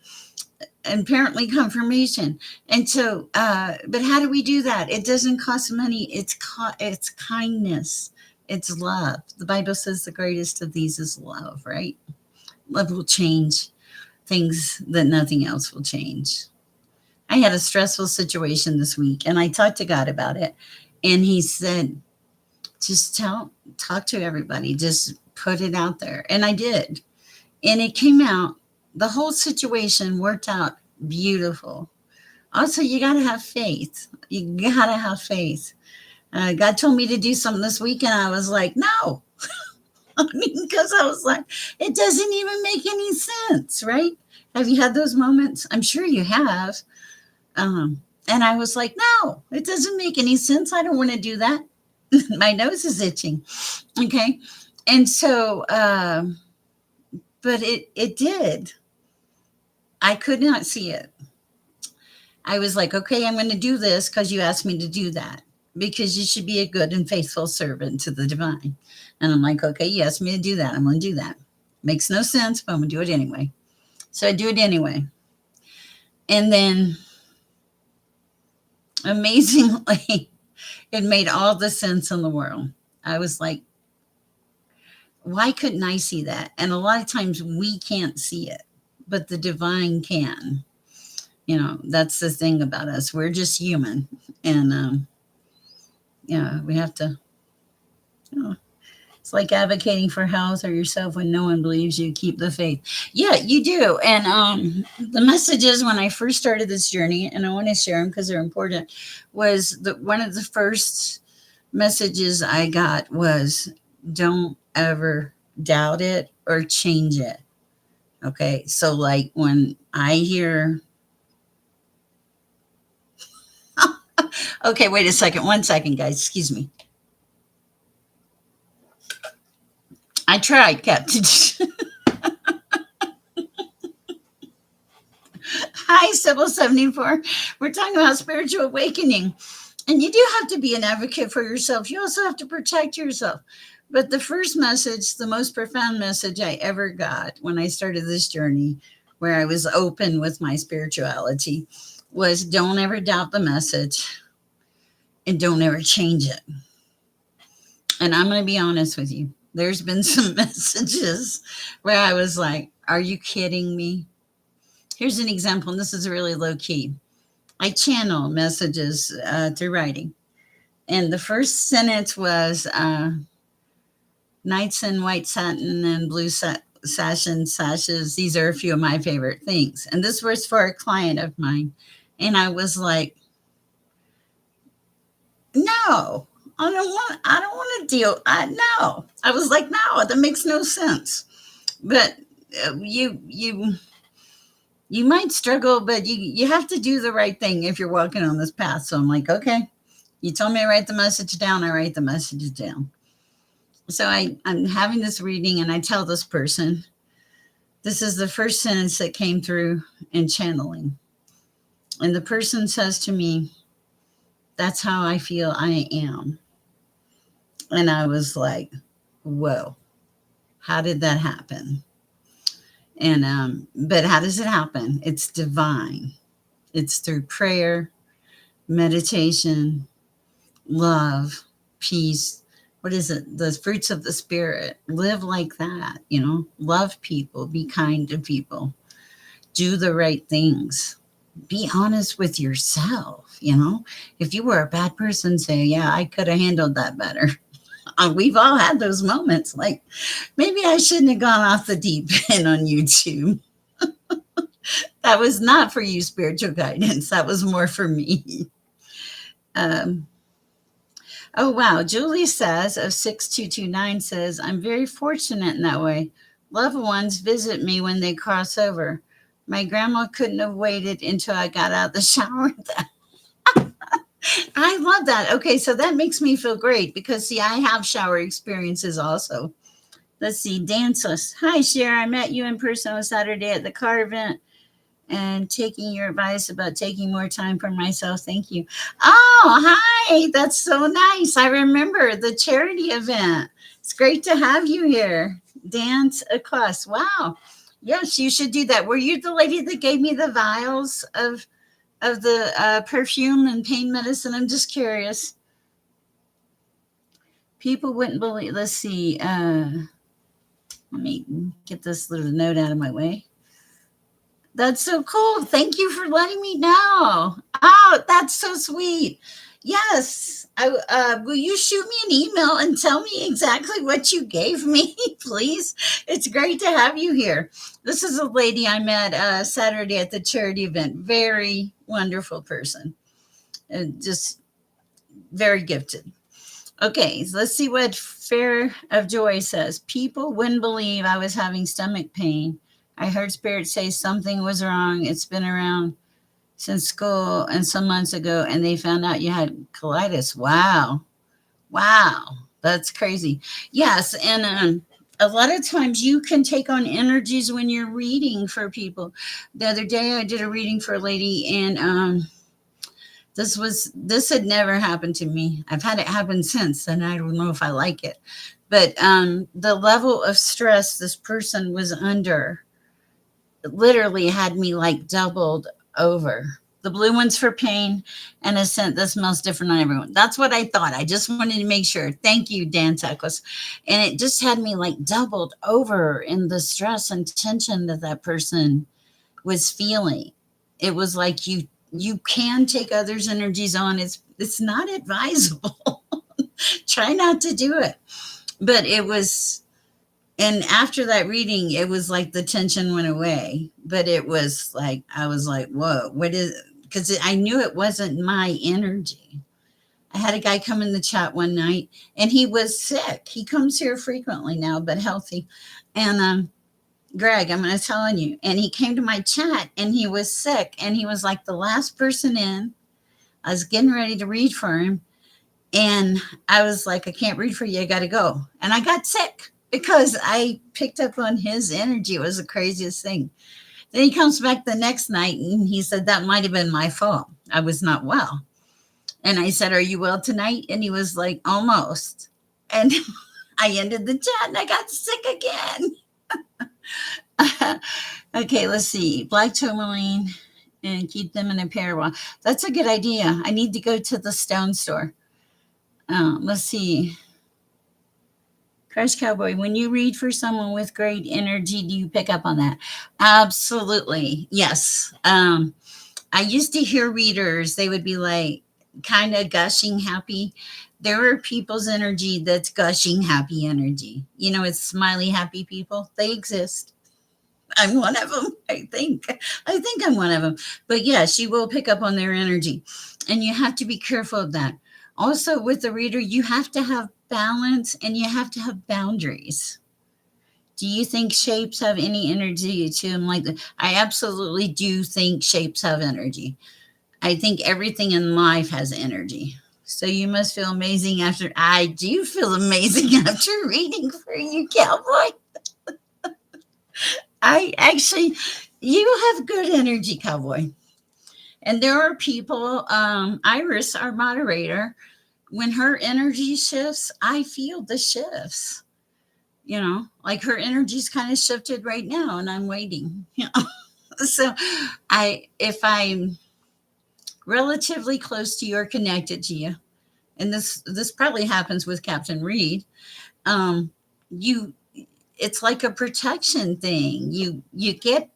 Apparently confirmation. And so, but how do we do that? It doesn't cost money. It's kindness. It's love. The Bible says the greatest of these is love, right? Love will change things that nothing else will change. I had a stressful situation this week and I talked to God about it. And he said, just talk to everybody, just put it out there. And I did. And it came out, the whole situation worked out beautiful. Also, you got to have faith. You got to have faith. God told me to do something this week and I was like, no. I mean, because I was like, it doesn't even make any sense, right? Have you had those moments? I'm sure you have. And I was like, no, it doesn't make any sense. I don't want to do that. My nose is itching. Okay. And so, but it did. I could not see it. I was like, okay, I'm going to do this because you asked me to do that. because you should be a good and faithful servant to the divine. And I'm like, okay, you asked me to do that. I'm going to do that. Makes no sense, but I'm going to do it anyway. So I do it anyway. And then amazingly, it made all the sense in the world. I was like, why couldn't I see that? And a lot of times we can't see it, but the divine can. That's the thing about us. We're just human. And, we have to, you know, it's like advocating for health or yourself when no one believes you. Keep the faith. Yeah, you do. And the messages when I first started this journey, and I want to share them because they're important, was one of the first messages I got was, don't ever doubt it or change it. Okay. So, like, when I hear, okay, wait a second. 1 second, guys. Excuse me. I tried, Captain. Hi, Sybil74. We're talking about spiritual awakening. And you do have to be an advocate for yourself. You also have to protect yourself. But the first message, the most profound message I ever got when I started this journey, where I was open with my spirituality, was don't ever doubt the message and don't ever change it. And I'm going to be honest with you. There's been some messages where I was like, are you kidding me? Here's an example, and this is really low key. I channel messages through writing. And the first sentence was nights in white satin and blue sashes. These are a few of my favorite things. And this was for a client of mine. And I was like, no, I don't want to deal. No. I was like, no, that makes no sense. But you might struggle, but you have to do the right thing if you're walking on this path. So I'm like, okay, you told me to write the message down. I write the message down. So I'm having this reading and I tell this person, this is the first sentence that came through in channeling. And the person says to me, that's how I feel I am. And I was like, whoa, how did that happen? And, but how does it happen? It's divine. It's through prayer, meditation, love, peace. What is it? The fruits of the spirit. Live like that, love people, be kind to people, do the right things, be honest with yourself. If you were a bad person, say, yeah, I could have handled that better. We've all had those moments. Like, maybe I shouldn't have gone off the deep end on YouTube. That was not for you, spiritual guidance. That was more for me. Oh, wow. Julie says, of 6229 says, I'm very fortunate in that way. Loved ones visit me when they cross over. My grandma couldn't have waited until I got out of the shower. I love that. Okay, so that makes me feel great because, see, I have shower experiences also. Let's see, danceless. Hi, Sher. I met you in person on Saturday at the car event and taking your advice about taking more time for myself. Thank you. Oh, hi. That's so nice. I remember the charity event. It's great to have you here. Dance a class. Wow. Yes, you should do that. Were you the lady that gave me the vials of the perfume and pain medicine? I'm just curious. People wouldn't believe. Let's see. Let me get this little note out of my way. That's so cool. Thank you for letting me know. Oh, that's so sweet. Yes. Will you shoot me an email and tell me exactly what you gave me, please? It's great to have you here. This is a lady I met Saturday at the charity event. Very wonderful person. Just very gifted. Okay, so let's see what Fair of Joy says. People wouldn't believe I was having stomach pain. I heard Spirit say something was wrong. It's been around since school and some months ago, and they found out you had colitis. Wow. Wow. That's crazy. Yes, and a lot of times you can take on energies when you're reading for people. The other day I did a reading for a lady, and This had never happened to me. I've had it happen since, and I don't know if I like it. But the level of stress this person was under literally had me like doubled over. The blue one's for pain and a scent that smells different on everyone. That's what I thought. I just wanted to make sure. Thank you, Dan Teklis. And it just had me like doubled over in the stress and tension that that person was feeling. It was like you can take others' energies on. It's not advisable. Try not to do it. But it was, and after that reading, it was like the tension went away. But it was like I was like, whoa, what is? Because I knew it wasn't my energy. I had a guy come in the chat one night, and he was sick. He comes here frequently now, but healthy. And Greg, I'm going to tell you. And he came to my chat, and he was sick, and he was like the last person in. I was getting ready to read for him, and I was like, I can't read for you. I got to go. And I got sick because I picked up on his energy. It was the craziest thing. Then he comes back the next night, and he said, that might have been my fault. I was not well. And I said, are you well tonight? And he was like, almost. And I ended the chat, and I got sick again. Okay, let's see. Black tourmaline and keep them in a pair. Well, that's a good idea. I need to go to the stone store. Let's see. Crash Cowboy, when you read for someone with great energy, do you pick up on that? Absolutely. Yes. I used to hear readers, they would be like kind of gushing happy. There are people's energy that's gushing happy energy. You know, it's smiley happy people. They exist. I'm one of them. I think I'm one of them. But yes, you will pick up on their energy. And you have to be careful of that. Also, with the reader, you have to have balance and you have to have boundaries. Do you think shapes have any energy to them like that? I absolutely do think shapes have energy. I think everything in life has energy. So you must feel amazing after. I do feel amazing after reading for you, Cowboy. I actually, you have good energy, Cowboy. And there are people, Iris, our moderator, when her energy shifts, I feel the shifts. You know, like her energy's kind of shifted right now, and I'm waiting. You know, so if I'm relatively close to you or connected to you, and this probably happens with Captain Reed, you it's like a protection thing. You get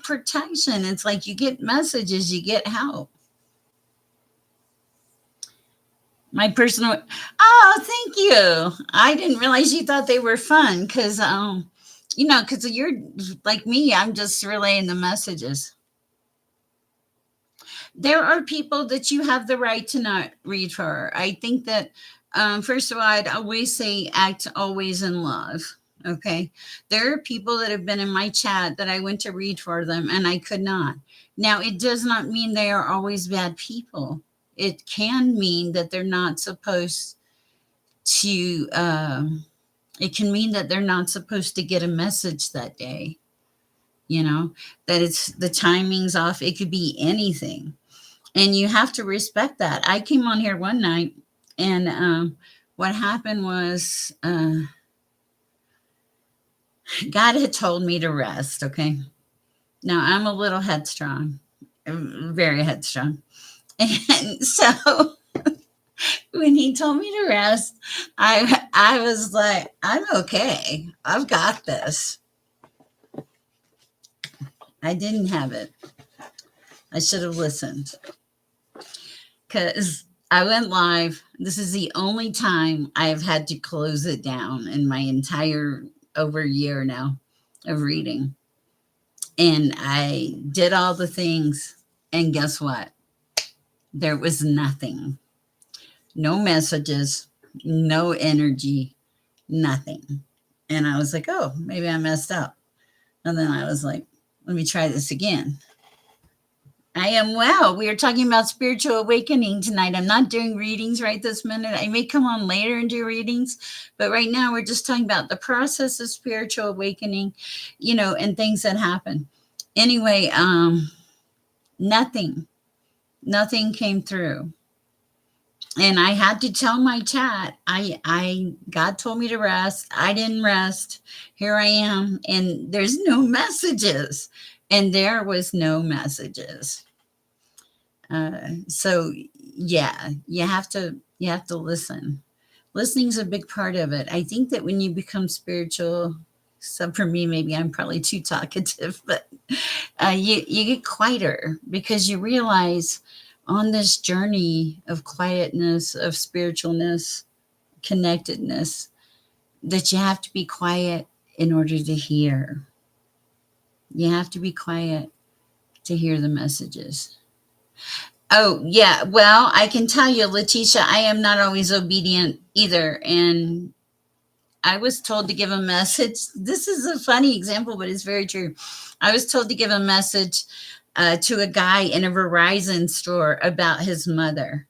protection. It's like you get messages, you get help. My personal, oh, thank you. I didn't realize you thought they were fun because because you're like me, I'm just relaying the messages. There are people that you have the right to not read for. I think that, first of all, I'd always say act always in love. Okay. There are people that have been in my chat that I went to read for them and I could not. Now, it does not mean they are always bad people. It can mean that they're not supposed to, it can mean that they're not supposed to get a message that day, that it's the timing's off. It could be anything. And you have to respect that. I came on here one night, and what happened was God had told me to rest. Okay. Now I'm a little headstrong, very headstrong. And so when he told me to rest, I was like, I'm okay. I've got this. I didn't have it. I should have listened. Because I went live. This is the only time I've had to close it down in my entire over a year now of reading. And I did all the things. And guess what? There was nothing. No messages, no energy, nothing. And I was like, oh, maybe I messed up. And then I was like, let me try this again. I am well. We are talking about spiritual awakening tonight. I'm not doing readings right this minute. I may come on later and do readings, but right now we're just talking about the process of spiritual awakening, and things that happen. Anyway, nothing. Nothing came through. And I had to tell my chat, God told me to rest. I didn't rest. Here I am, and there's no messages, and there was no messages. So yeah, you have to listen. Listening's a big part of it. I think that when you become spiritual, so for me, maybe I'm probably too talkative, but you get quieter because you realize on this journey of quietness, of spiritualness, connectedness, that you have to be quiet in order to hear. You have to be quiet to hear the messages. Oh, yeah. Well, I can tell you, Letitia, I am not always obedient either. And I was told to give a message. This is a funny example, but it's very true. I was told to give a message to a guy in a Verizon store about his mother.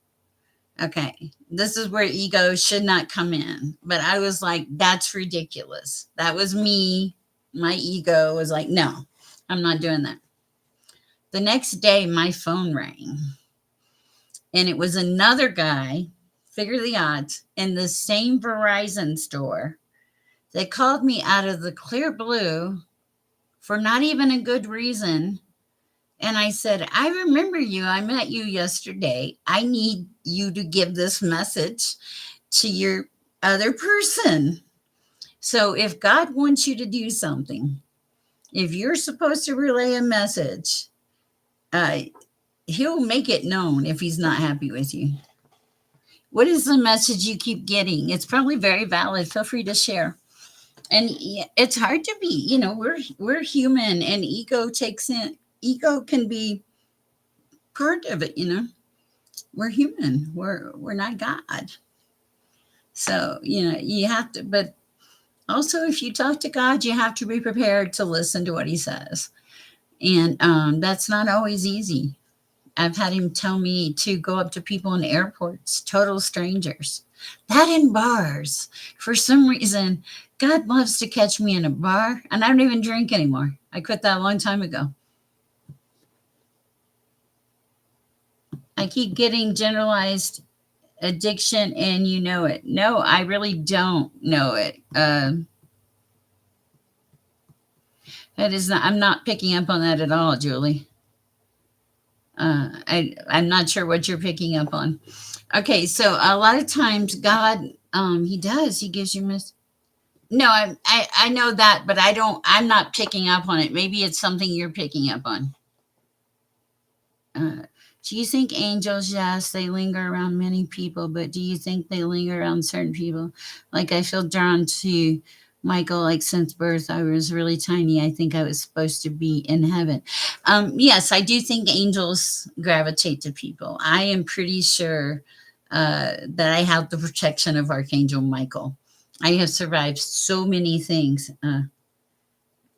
Okay. This is where ego should not come in. But I was like, that's ridiculous. That was me. My ego was like, no, I'm not doing that. The next day, my phone rang, and it was another guy, figure the odds, in the same Verizon store. They called me out of the clear blue for not even a good reason. And I said, I remember you. I met you yesterday. I need you to give this message to your other person. So if God wants you to do something, if you're supposed to relay a message, uh, he'll make it known if he's not happy with you. What is the message you keep getting? It's probably very valid. Feel free to share. And it's hard to be, we're human, and ego can be part of it. We're human. We're not God. So, you have to, but also if you talk to God, you have to be prepared to listen to what he says. And that's not always easy. I've had him tell me to go up to people in airports, total strangers, that in bars. For some reason, God loves to catch me in a bar, and I don't even drink anymore. I quit that a long time ago. I keep getting generalized addiction, and you know it. No, I really don't know it. That is not. I'm not picking up on that at all, Julie. I'm not sure what you're picking up on. Okay, so a lot of times God, he does. He gives you No, I know that, but I don't. I'm not picking up on it. Maybe it's something you're picking up on. Uh, do you think angels? Yes, they linger around many people, but do you think they linger around certain people? Like I feel drawn to Michael. Like since birth, I was really tiny. I think I was supposed to be in heaven. Yes, I do think angels gravitate to people. I am pretty sure that I have the protection of Archangel Michael. I have survived so many things.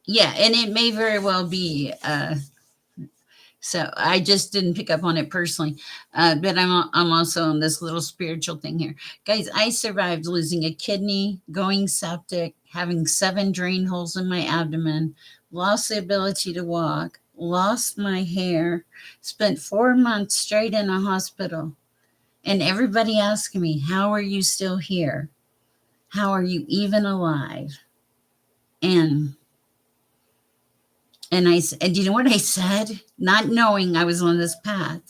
Yeah, and it may very well be. So I just didn't pick up on it personally, but I'm also on this little spiritual thing here, guys. I survived losing a kidney, going septic, having 7 drain holes in my abdomen, lost the ability to walk, lost my hair, spent 4 months straight in a hospital, and everybody asking me, "How are you still here? How are you even alive?" And and you know what I said? Not knowing I was on this path,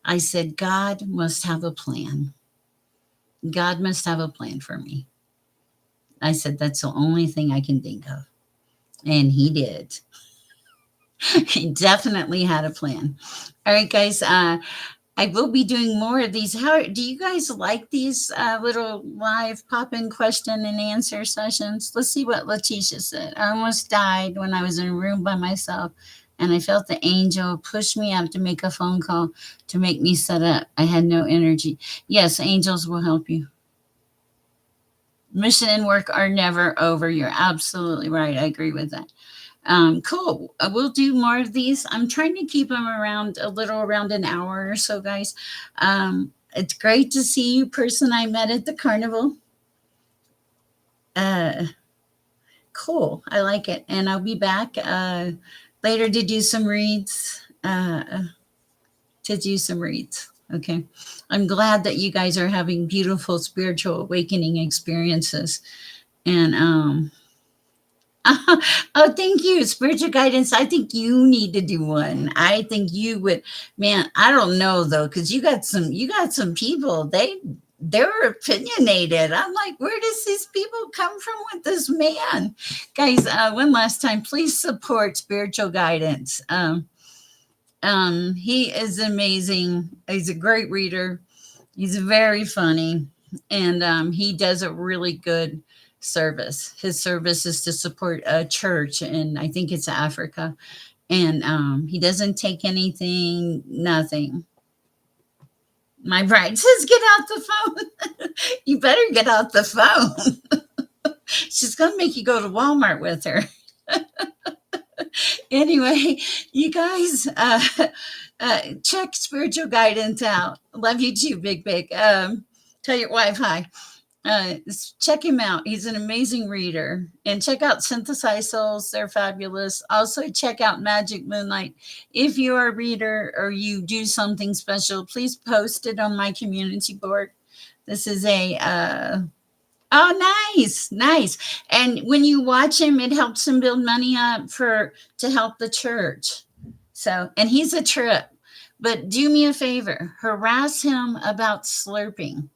I said, God must have a plan. God must have a plan for me. I said, that's the only thing I can think of. And he did. He definitely had a plan. All right, guys. I will be doing more of these. How do you guys like these little live pop-in question and answer sessions? Let's see what Letitia said. I almost died when I was in a room by myself, and I felt the angel push me up to make a phone call to make me set up. I had no energy. Yes, angels will help you. Mission and work are never over. You're absolutely right. I agree with that. Cool. We'll do more of these. I'm trying to keep them around around an hour or so, guys. It's great to see you, person I met at the carnival. Uh, cool. I like it. And I'll be back later to do some reads to do some reads. Okay. I'm glad that you guys are having beautiful spiritual awakening experiences. And oh, thank you, spiritual guidance. I think you need to do one. I think you would, man. I don't know though, because you got some people. They're opinionated. I'm like, where does these people come from with this man, guys? One last time, please support spiritual guidance. He is amazing. He's a great reader. He's very funny, and he does a really good service. His service is to support a church, and I think it's Africa. And he doesn't take anything, nothing. My bride says, "Get out the phone." You better get out the phone. She's gonna make you go to Walmart with her. Anyway, you guys, check spiritual guidance out. Love you too, Big Big. Tell your wife hi. Check him out. He's an amazing reader. And check out Synthesized Souls. They're fabulous. Also, check out Magic Moonlight. If you're a reader or you do something special, please post it on my community board. This is a oh, nice, nice. And when you watch him, it helps him build money up for to help the church. So, and he's a trip. But do me a favor, harass him about slurping,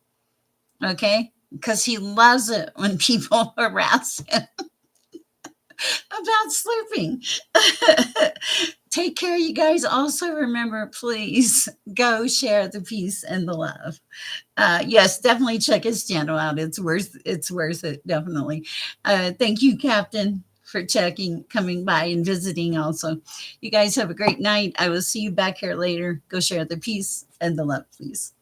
okay? Because he loves it when people harass him about slurping. Take care, you guys. Also, remember, please go share the peace and the love. Yes, definitely check his channel out. It's worth it, definitely. Thank you, Captain, for checking, coming by and visiting also. You guys have a great night. I will see you back here later. Go share the peace and the love, please.